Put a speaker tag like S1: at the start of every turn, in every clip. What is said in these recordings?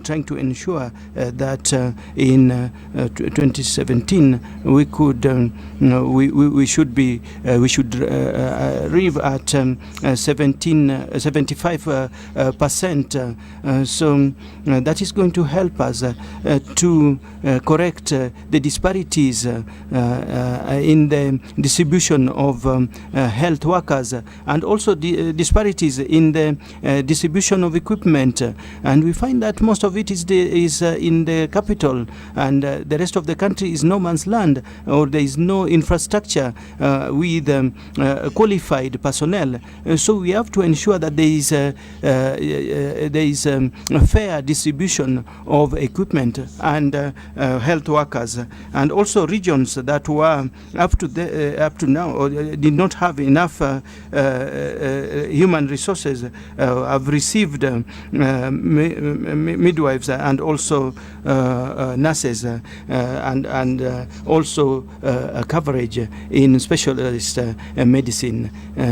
S1: trying to ensure that in 2017 we could we should arrive at 75%. So that is going to help us to correct the disparities in the distribution of health workers, and also the disparities in the distribution of equipment. And we find that most of it is in the capital, and the rest of the country is no man's land, or there is no infrastructure with qualified personnel. So we have to ensure that there is a fair distribution of equipment and health workers, and also regions that were up to now or did not have enough human resources have received midwives and also nurses and also coverage in specialist medicine.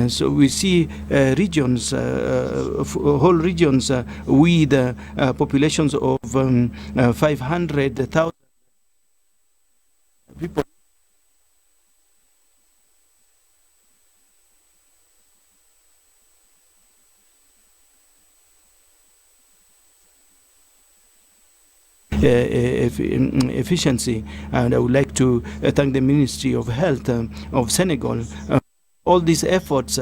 S1: So we see regions, whole regions with populations of 500,000 people. Efficiency, and I would like to thank the Ministry of Health of Senegal. All these efforts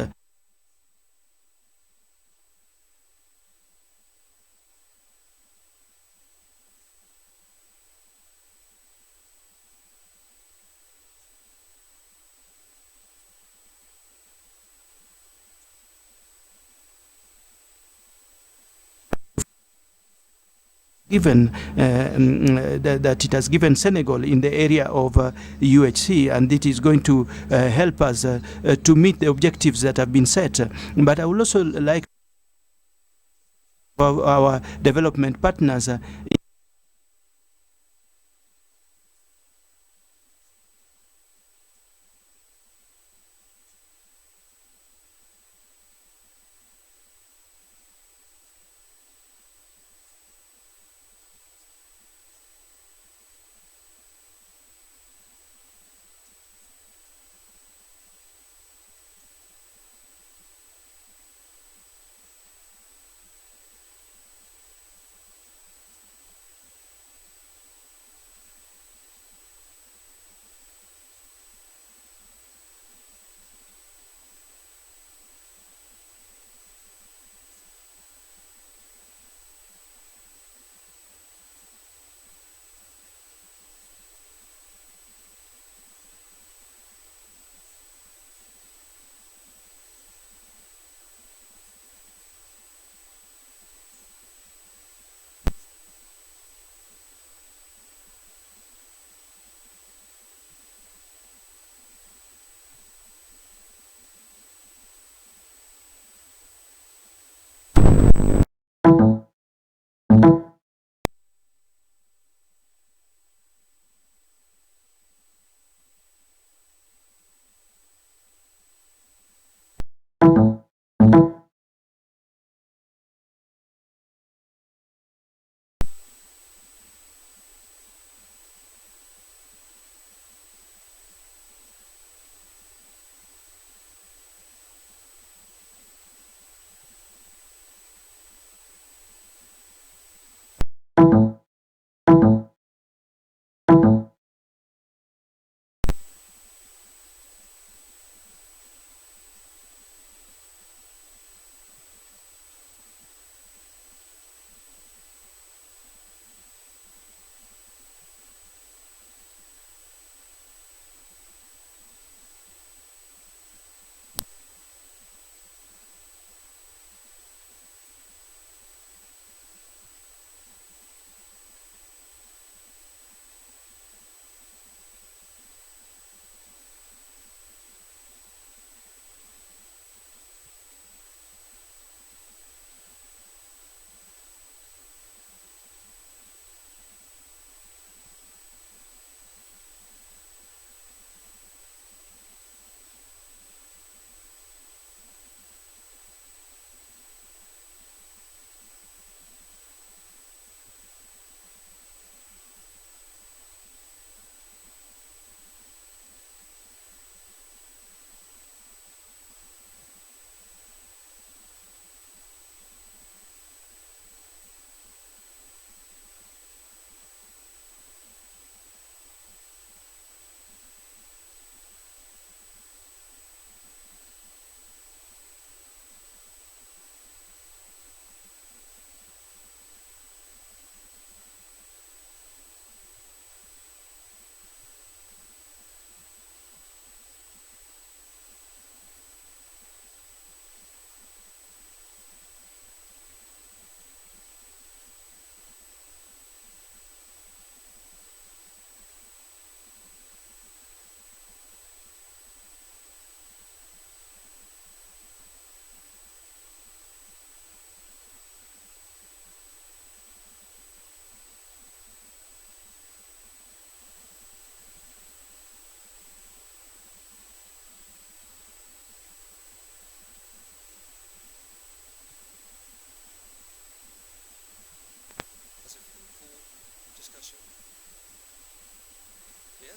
S1: given that it has given Senegal in the area of UHC, and it is going to help us to meet the objectives that have been set. But I would also like our development partners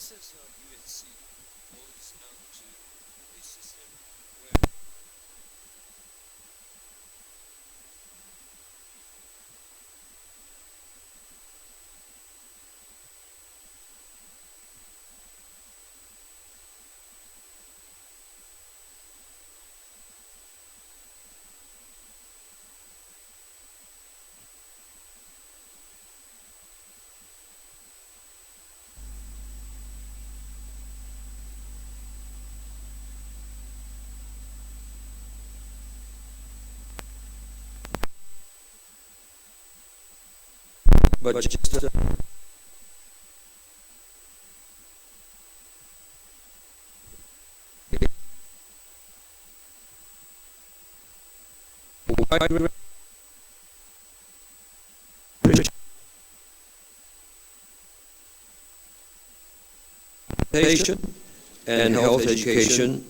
S2: essence of UHC boils down to a system where but just and health education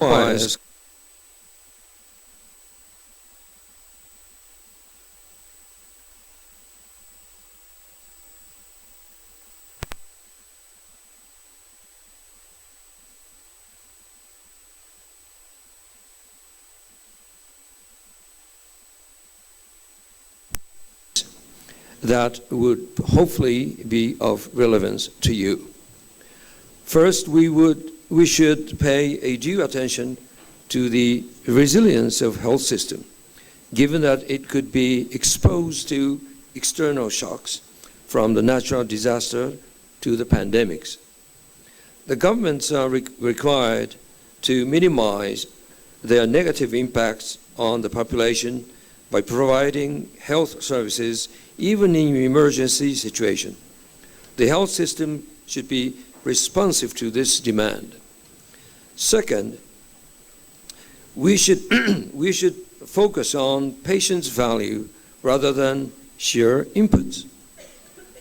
S2: requires that would hopefully be of relevance to you. First, we should pay a due attention to the resilience of health system, given that it could be exposed to external shocks from the natural disaster to the pandemics. The governments are required to minimize their negative impacts on the population by providing health services even in emergency situation. The health system should be responsive to this demand. Second, we should focus on patients' value rather than sheer inputs.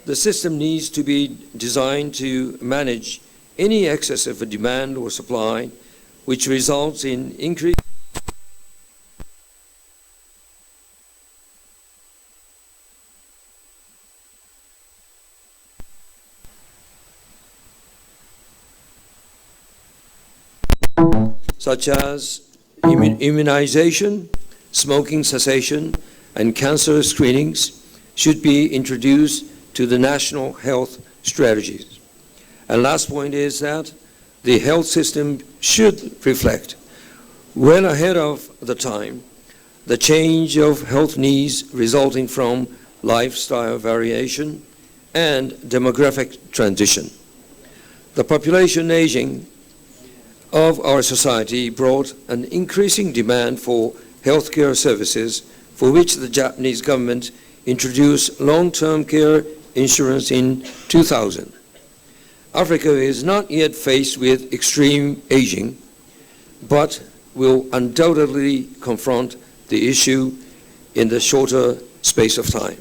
S2: The system needs to be designed to manage any excess of a demand or supply which results in increased such as immunization, smoking cessation, and cancer screenings should be introduced to the national health strategies. And last point is that the health system should reflect, well ahead of the time, the change of health needs resulting from lifestyle variation and demographic transition. The population aging of our society brought an increasing demand for healthcare services, for which the Japanese government introduced long-term care insurance in 2000. Africa is not yet faced with extreme aging, but will undoubtedly confront the issue in the shorter space of time.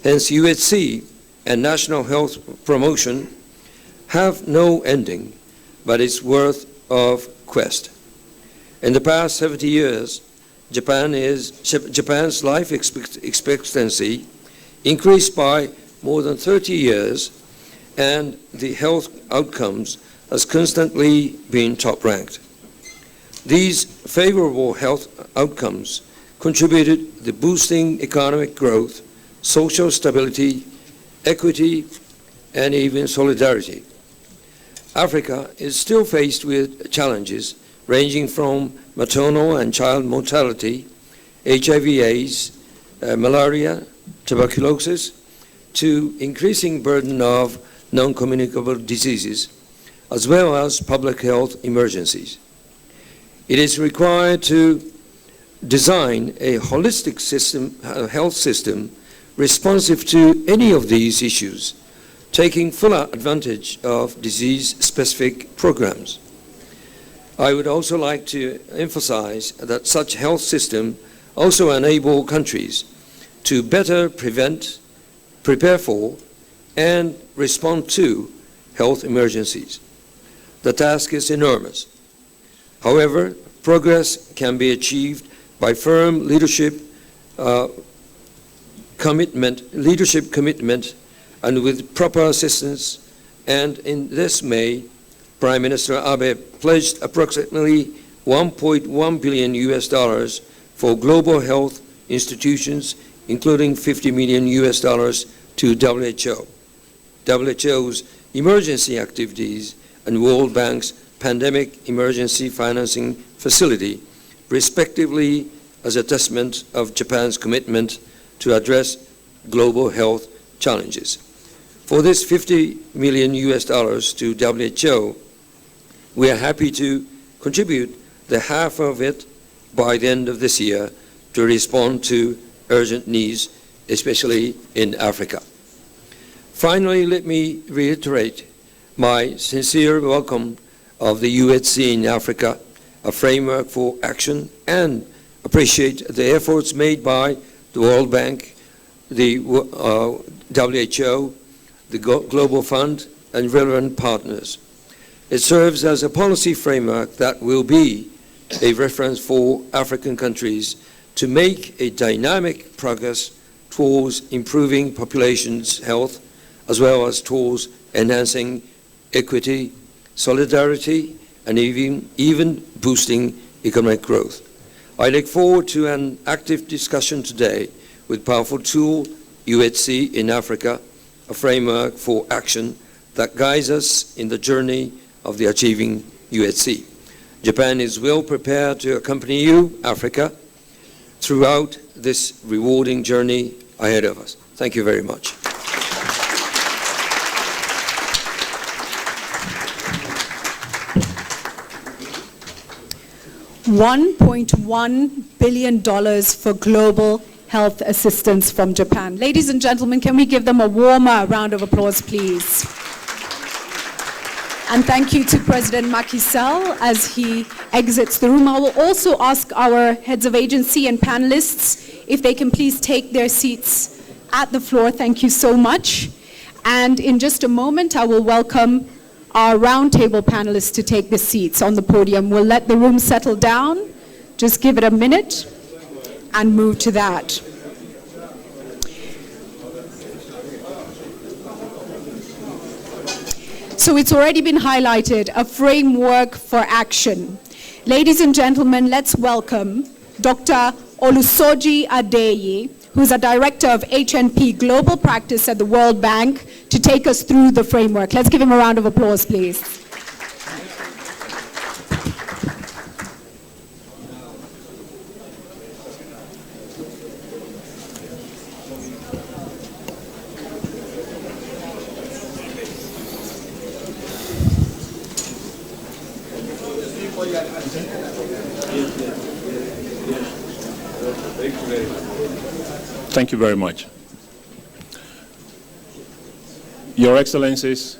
S2: Hence, UHC and national health promotion have no ending, but it's worth of quest. In the past 70 years, Japan's life expectancy increased by more than 30 years, and the health outcomes has constantly been top-ranked. These favorable health outcomes contributed to boosting economic growth, social stability, equity, and even solidarity. Africa is still faced with challenges ranging from maternal and child mortality, HIV/AIDS, malaria, tuberculosis, to increasing burden of non-communicable diseases, as well as public health emergencies. It is required to design a holistic health system responsive to any of these issues, taking fuller advantage of disease-specific programs. I would also like to emphasize that such health system also enable countries to better prevent, prepare for, and respond to health emergencies. The task is enormous. However, progress can be achieved by firm leadership, leadership commitment, and with proper assistance. And in this May, Prime Minister Abe pledged approximately $1.1 billion for global health institutions, including $50 million to WHO. WHO's emergency activities and World Bank's Pandemic Emergency Financing Facility, respectively, as a testament of Japan's commitment to address global health challenges. For this $50 million to WHO, we are happy to contribute the half of it by the end of this year to respond to urgent needs, especially in Africa. Finally, let me reiterate my sincere welcome of the UHC in Africa, a framework for action, and appreciate the efforts made by the World Bank, the WHO, the Global Fund, and relevant partners. It serves as a policy framework that will be a reference for African countries to make a dynamic progress towards improving populations' health, as well as towards enhancing equity, solidarity, and even boosting economic growth. I look forward to an active discussion today with powerful tool UHC in Africa, a framework for action that guides us in the journey of the achieving UHC. Japan is well prepared to accompany you, Africa, throughout this rewarding journey ahead of us. Thank you very much.
S3: $1.1 billion for global health assistance from Japan. Ladies and gentlemen, can we give them a warmer round of applause, please? And thank you to President Macky Sall as he exits the room. I will also ask our heads of agency and panelists if they can please take their seats at the floor. Thank you so much. And in just a moment, I will welcome our roundtable panelists to take the seats on the podium. We'll let the room settle down. Just give it a minute and move to that. So it's already been highlighted, a framework for action. Ladies and gentlemen, let's welcome Dr. Olusoji Adeyi, who's a director of HNP Global Practice at the World Bank, to take us through the framework. Let's give him a round of applause, please.
S4: Thank you very much. Your Excellencies,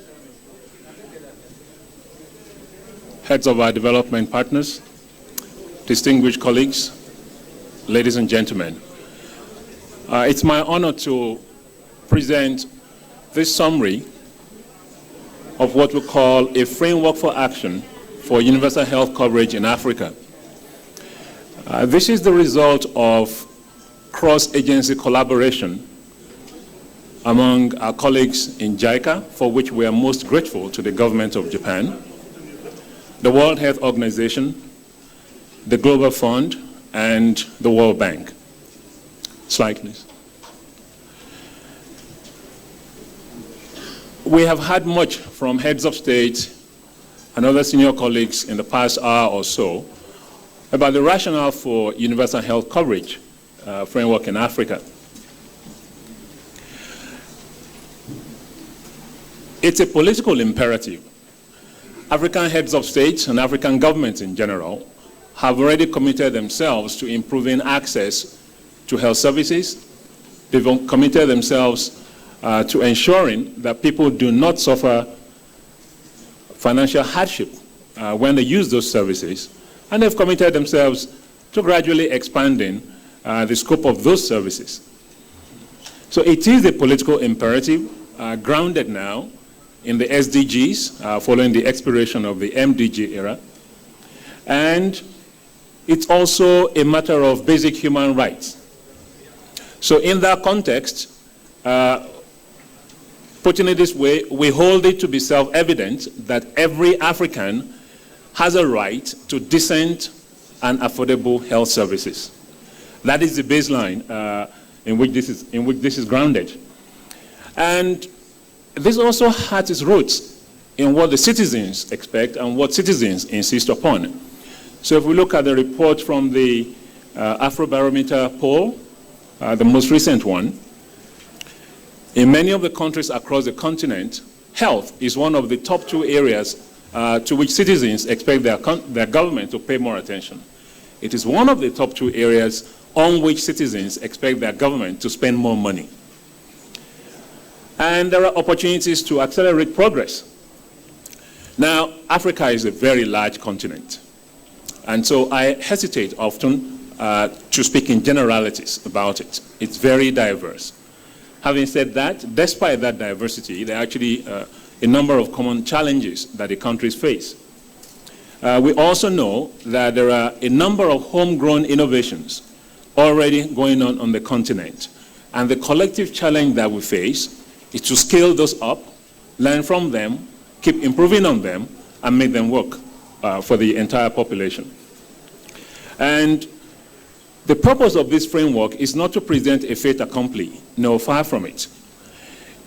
S4: heads of our development partners, distinguished colleagues, ladies and gentlemen, it's my honor to present this summary of what we call a framework for action for universal health coverage in Africa. This is the result of cross-agency collaboration among our colleagues in JICA, for which we are most grateful to the government of Japan, the World Health Organization, the Global Fund, and the World Bank. Slide, please. We have had much from heads of state and other senior colleagues in the past hour or so about the rationale for universal health coverage framework in Africa. It's a political imperative. African heads of states and African governments in general have already committed themselves to improving access to health services. They've committed themselves to ensuring that people do not suffer financial hardship when they use those services. And they've committed themselves to gradually expanding the scope of those services. So it is a political imperative grounded now in the SDGs following the expiration of the MDG era. And it's also a matter of basic human rights. So in that context, putting it this way, we hold it to be self-evident that every African has a right to decent and affordable health services. That is the baseline in which this is grounded. And this also has its roots in what the citizens expect and what citizens insist upon. So if we look at the report from the Afrobarometer poll, the most recent one, in many of the countries across the continent, health is one of the top 2 areas to which citizens expect their government to pay more attention. It is one of the top 2 areas on which citizens expect their government to spend more money. And there are opportunities to accelerate progress. Now, Africa is a very large continent. And so I hesitate often to speak in generalities about it. It's very diverse. Having said that, despite that diversity, there are actually a number of common challenges that the countries face. We also know that there are a number of homegrown innovations already going on the continent. And the collective challenge that we face is to scale those up, learn from them, keep improving on them, and make them work for the entire population. And the purpose of this framework is not to present a fait accompli, no, far from it.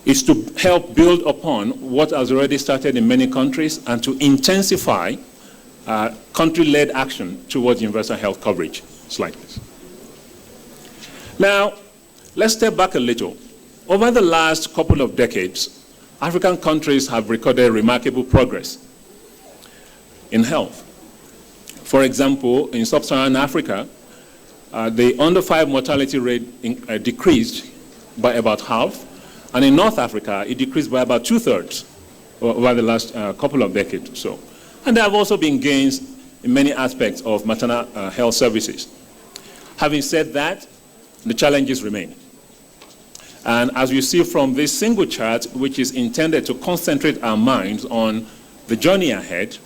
S4: It's to help build upon what has already started in many countries and to intensify country-led action towards universal health coverage. Slide, please. Now, let's step back a little. Over the last couple of decades, African countries have recorded remarkable progress in health. For example, in sub-Saharan Africa, the under-5 mortality rate decreased by about half, and in North Africa, it decreased by about 2/3 over the last couple of decades or so. And there have also been gains in many aspects of maternal health services. Having said that, the challenges remain. And as you see from this single chart, which is intended to concentrate our minds on the journey ahead,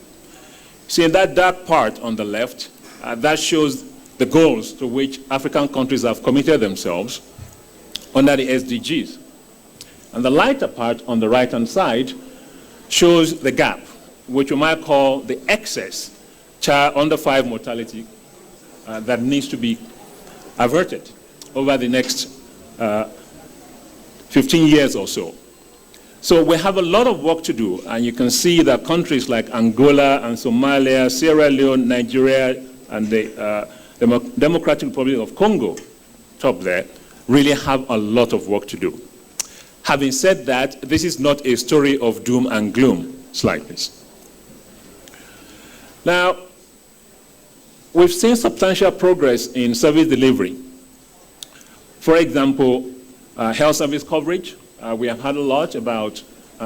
S4: see in that dark part on the left, that shows the goals to which African countries have committed themselves under the SDGs. And the lighter part on the right-hand side shows the gap, which we might call the excess child under-5 mortality that needs to be averted over the next 15 years or so. So we have a lot of work to do, and you can see that countries like Angola and Somalia, Sierra Leone, Nigeria, and the Democratic Republic of Congo, top there, really have a lot of work to do. Having said that, this is not a story of doom and gloom. Slide, please. Now, we've seen substantial progress in service delivery. For example, health service coverage. We have had a lot about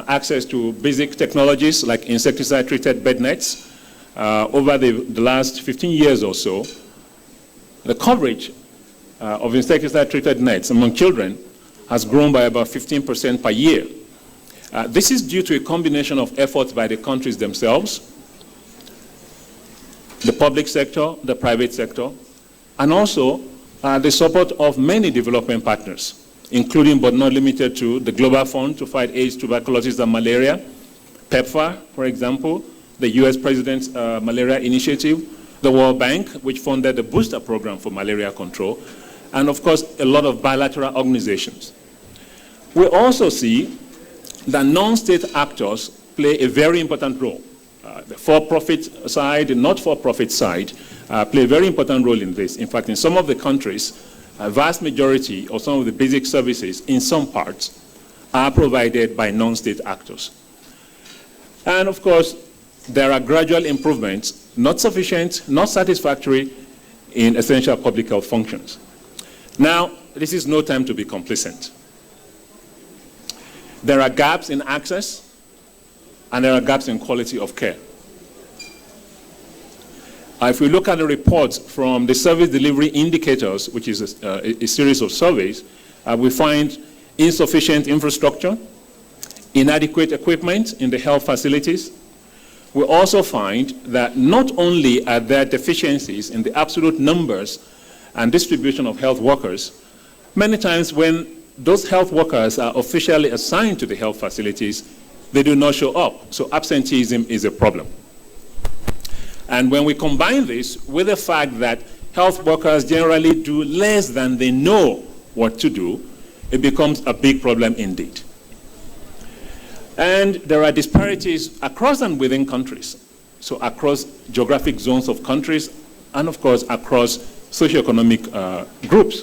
S4: access to basic technologies like insecticide-treated bed nets. Over the last 15 years or so, the coverage of insecticide-treated nets among children has grown by about 15% per year. This is due to a combination of efforts by the countries themselves, the public sector, the private sector, and also the support of many development partners, including but not limited to the Global Fund to fight AIDS, tuberculosis, and malaria, PEPFAR, for example, the US President's Malaria Initiative, the World Bank, which funded the booster program for malaria control, and of course, a lot of bilateral organizations. We also see that non-state actors play a very important role. The for-profit side, the not-for-profit side, play a very important role in this. In fact, in some of the countries, a vast majority of some of the basic services in some parts are provided by non-state actors. And of course, there are gradual improvements, not sufficient, not satisfactory, in essential public health functions. Now, this is no time to be complacent. There are gaps in access, and there are gaps in quality of care. If we look at the reports from the service delivery indicators, which is a series of surveys, we find insufficient infrastructure, inadequate equipment in the health facilities. We also find that not only are there deficiencies in the absolute numbers and distribution of health workers, Many times when those health workers are officially assigned to the health facilities, they do not show up. So absenteeism is a problem. And when we combine this with the fact that health workers generally do less than they know what to do, it becomes a big problem indeed. And there are disparities across and within countries. So across geographic zones of countries, and of course across socioeconomic groups.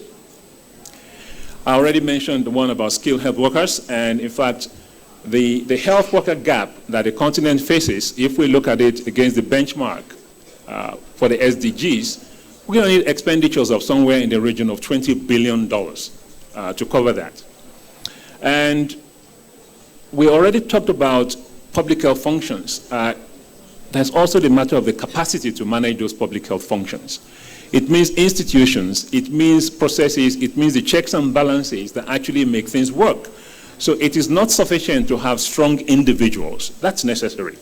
S4: I already mentioned the one about skilled health workers, and in fact, the health worker gap that the continent faces, if we look at it against the benchmark for the SDGs, we're going to need expenditures of somewhere in the region of $20 billion to cover that. And we already talked about public health functions. There's also the matter of the capacity to manage those public health functions. It means institutions, it means processes, it means the checks and balances that actually make things work. So it is not sufficient to have strong individuals. That's necessary.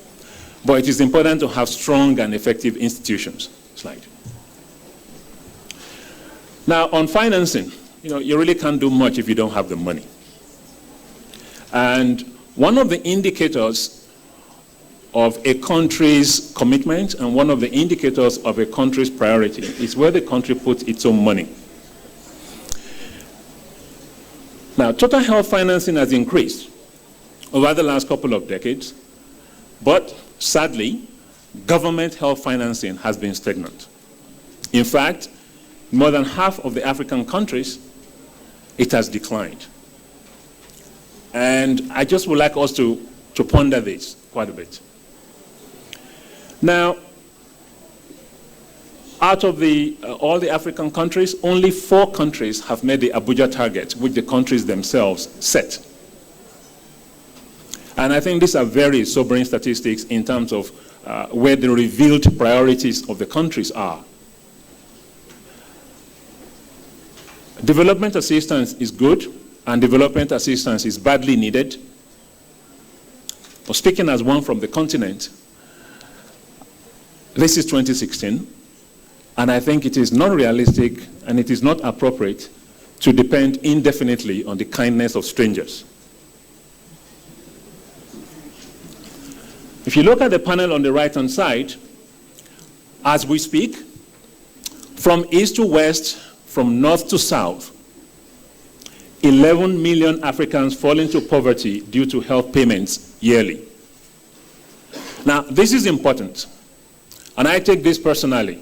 S4: But it is important to have strong and effective institutions. Slide. Now, on financing, you really can't do much if you don't have the money. And one of the indicators of a country's commitment and one of the indicators of a country's priority is where the country puts its own money. Now, total health financing has increased over the last couple of decades, but sadly, government health financing has been stagnant. In fact, more than half of the African countries, it has declined. And I just would like us to ponder this quite a bit. Now, out of all the African countries, only 4 countries have met the Abuja target, which the countries themselves set. And I think these are very sobering statistics in terms of where the revealed priorities of the countries are. Development assistance is good, and development assistance is badly needed. But speaking as one from the continent, this is 2016, and I think it is not realistic and it is not appropriate to depend indefinitely on the kindness of strangers. If you look at the panel on the right-hand side, as we speak, from east to west, from north to south, 11 million Africans fall into poverty due to health payments yearly. Now, this is important, and I take this personally,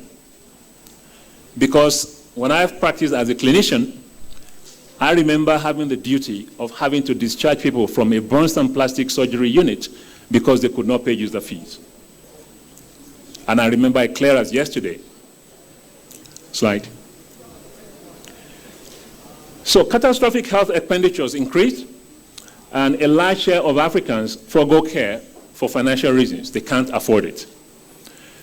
S4: because when I've practiced as a clinician, I remember having the duty of having to discharge people from a burns and plastic surgery unit because they could not pay user fees. And I remember it clear as yesterday. Slide. So catastrophic health expenditures increased, and a large share of Africans forego care for financial reasons. They can't afford it.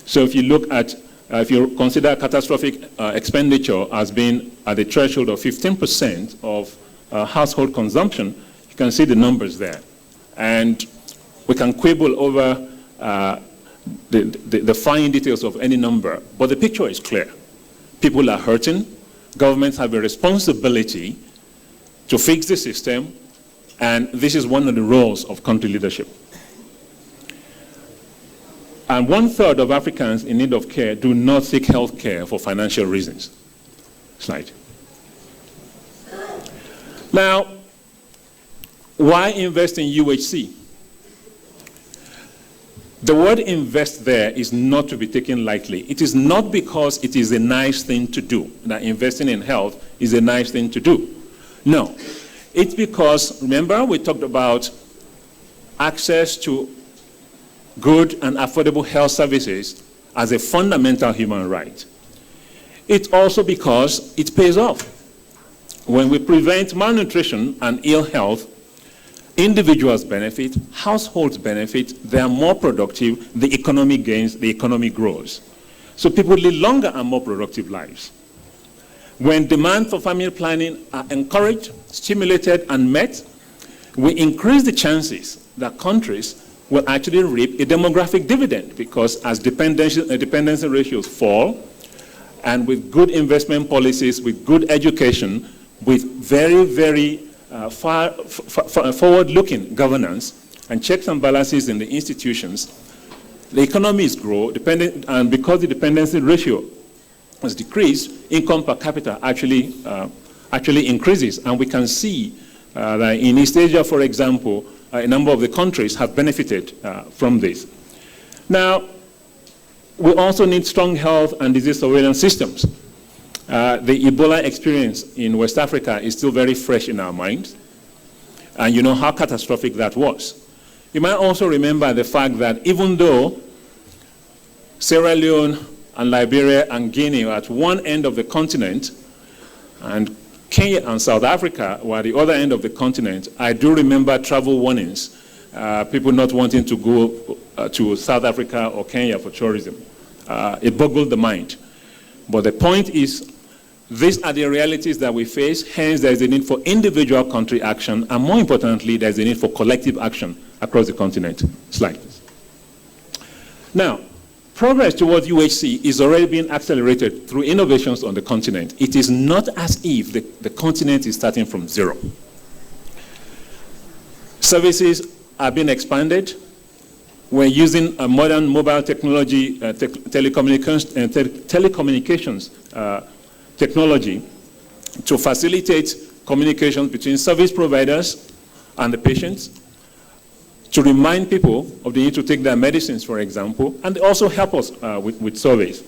S4: So if you look at, if you consider catastrophic expenditure as being at the threshold of 15% of household consumption, you can see the numbers there. And we can quibble over the fine details of any number, but the picture is clear. People are hurting. Governments have a responsibility to fix the system, and this is one of the roles of country leadership. And 1/3 of Africans in need of care do not seek health care for financial reasons. Slide. Now, why invest in UHC? The word invest there is not to be taken lightly. It is not because it is a nice thing to do, that investing in health is a nice thing to do. No. It's because, remember, we talked about access to good and affordable health services as a fundamental human right. It's also because it pays off. When we prevent malnutrition and ill health, individuals benefit, households benefit, they are more productive, the economy gains, the economy grows. So people live longer and more productive lives. When demand for family planning are encouraged, stimulated, and met, we increase the chances that countries will actually reap a demographic dividend, because as dependency ratios fall, and with good investment policies, with good education, with very, very forward-looking governance and checks and balances in the institutions, the economies grow, and because the dependency ratio has decreased, income per capita actually increases. And we can see that in East Asia, for example, a number of the countries have benefited from this. Now, we also need strong health and disease surveillance systems. The Ebola experience in West Africa is still very fresh in our minds, and you know how catastrophic that was. You might also remember the fact that even though Sierra Leone and Liberia and Guinea were at one end of the continent, and Kenya and South Africa were at the other end of the continent, I do remember travel warnings, people not wanting to go to South Africa or Kenya for tourism. It boggled the mind. But the point is, these are the realities that we face, hence there is a need for individual country action, and more importantly, there is a need for collective action across the continent. Slide. Now, progress towards UHC is already being accelerated through innovations on the continent. It is not as if the continent is starting from zero. Services are being expanded. We're using a modern mobile technology, telecommunications technology to facilitate communications between service providers and the patients, to remind people of the need to take their medicines, for example, and they also help us with surveys.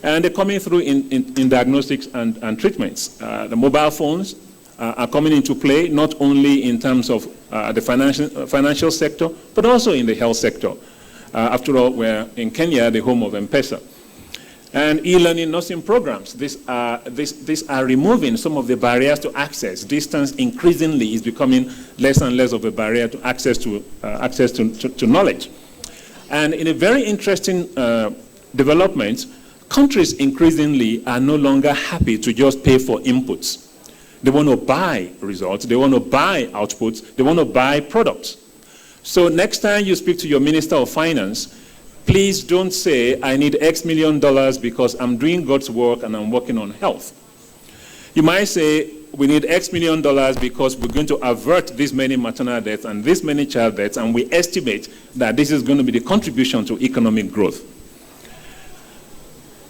S4: And they're coming through in diagnostics and treatments. The mobile phones are coming into play, not only in terms of the financial sector, but also in the health sector. After all, we're in Kenya, the home of M-Pesa. And e-learning nursing programs. These are removing some of the barriers to access. Distance increasingly is becoming less and less of a barrier to access to knowledge. And in a very interesting development, countries increasingly are no longer happy to just pay for inputs. They want to buy results, they want to buy outputs, they want to buy products. So next time you speak to your Minister of Finance, please don't say, I need X million dollars because I'm doing God's work and I'm working on health. You might say, we need X million dollars because we're going to avert this many maternal deaths and this many child deaths, and we estimate that this is going to be the contribution to economic growth.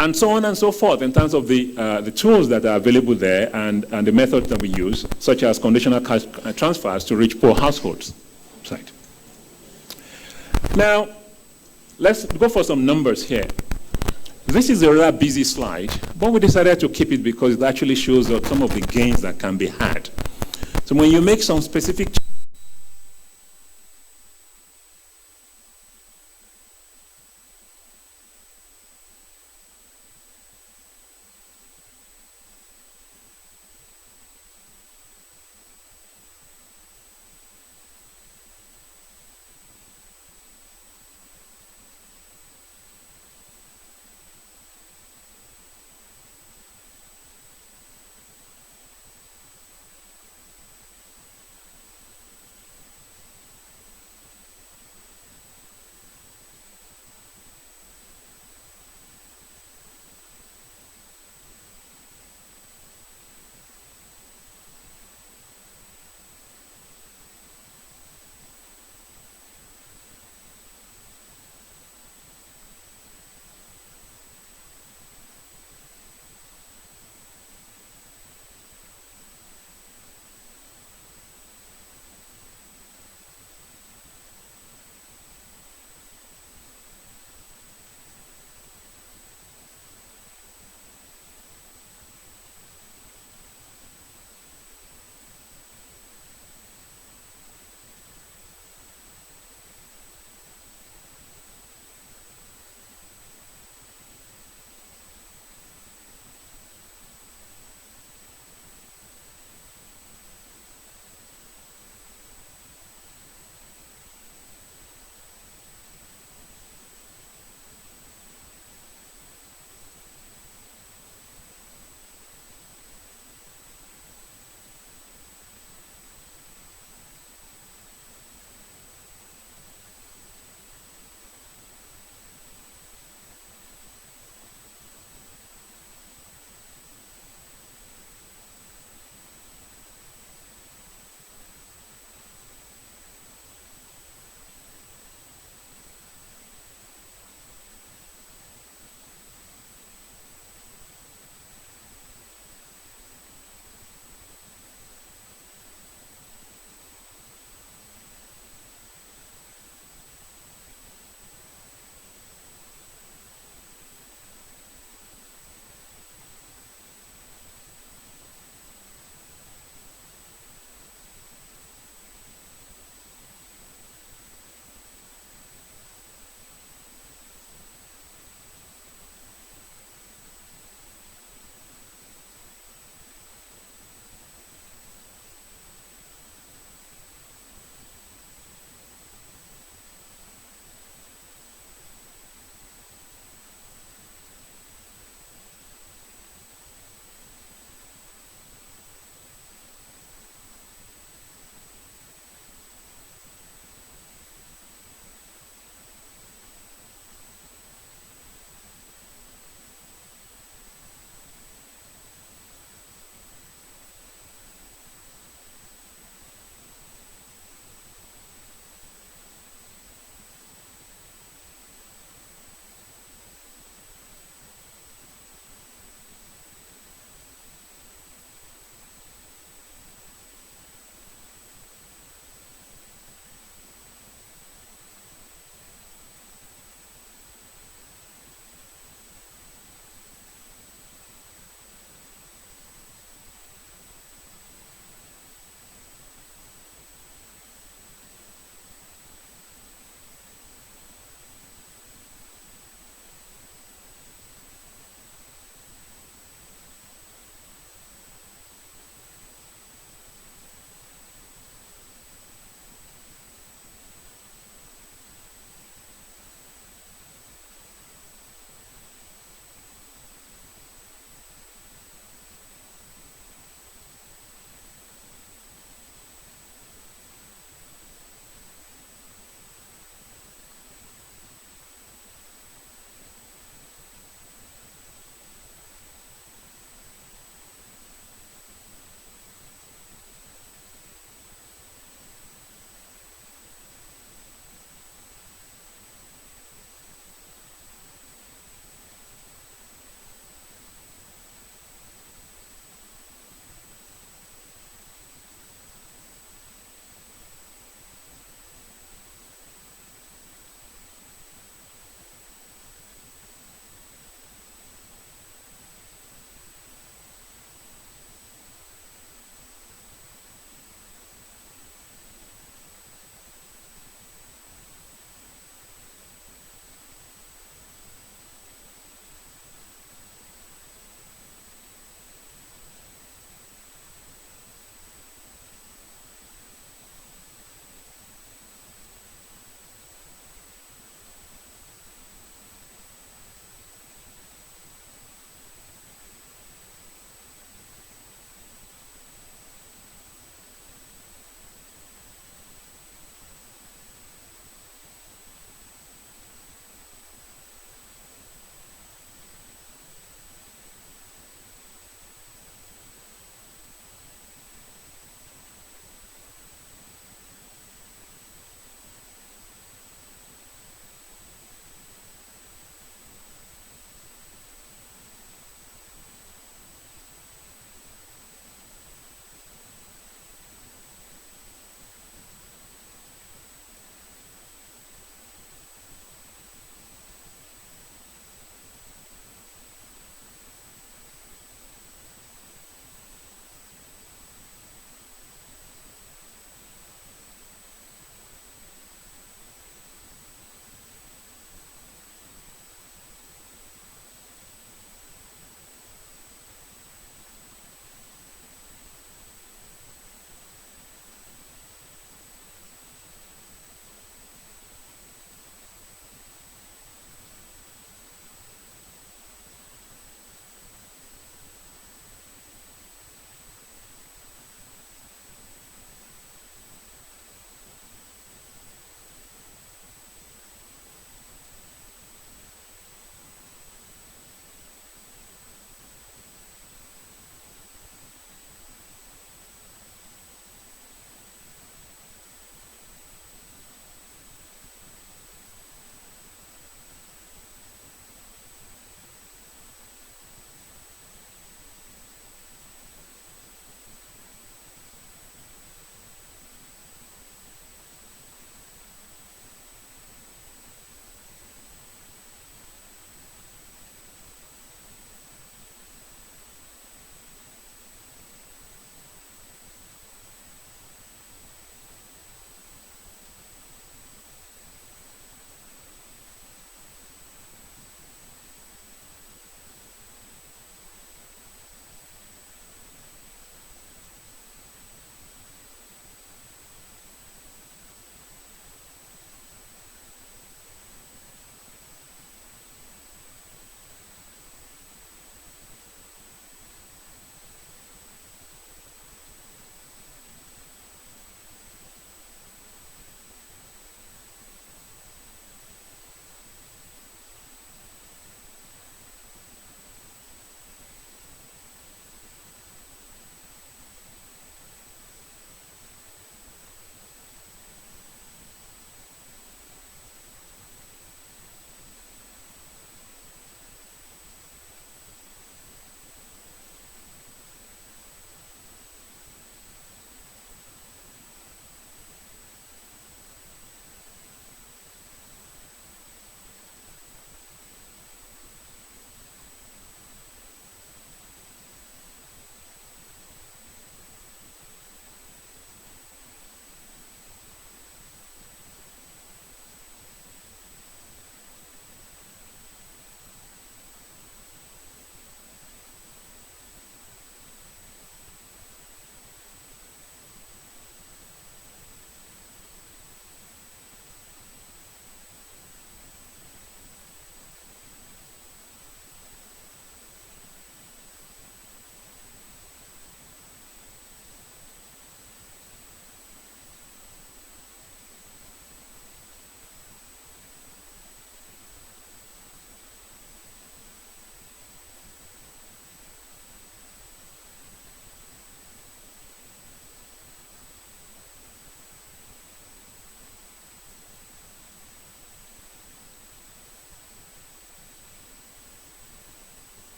S4: And so on and so forth in terms of the tools that are available there and the methods that we use, such as conditional cash transfers to reach poor households. Right. Now, let's go for some numbers here. This is a rather busy slide, but we decided to keep it because it actually shows up some of the gains that can be had. So when you make some specific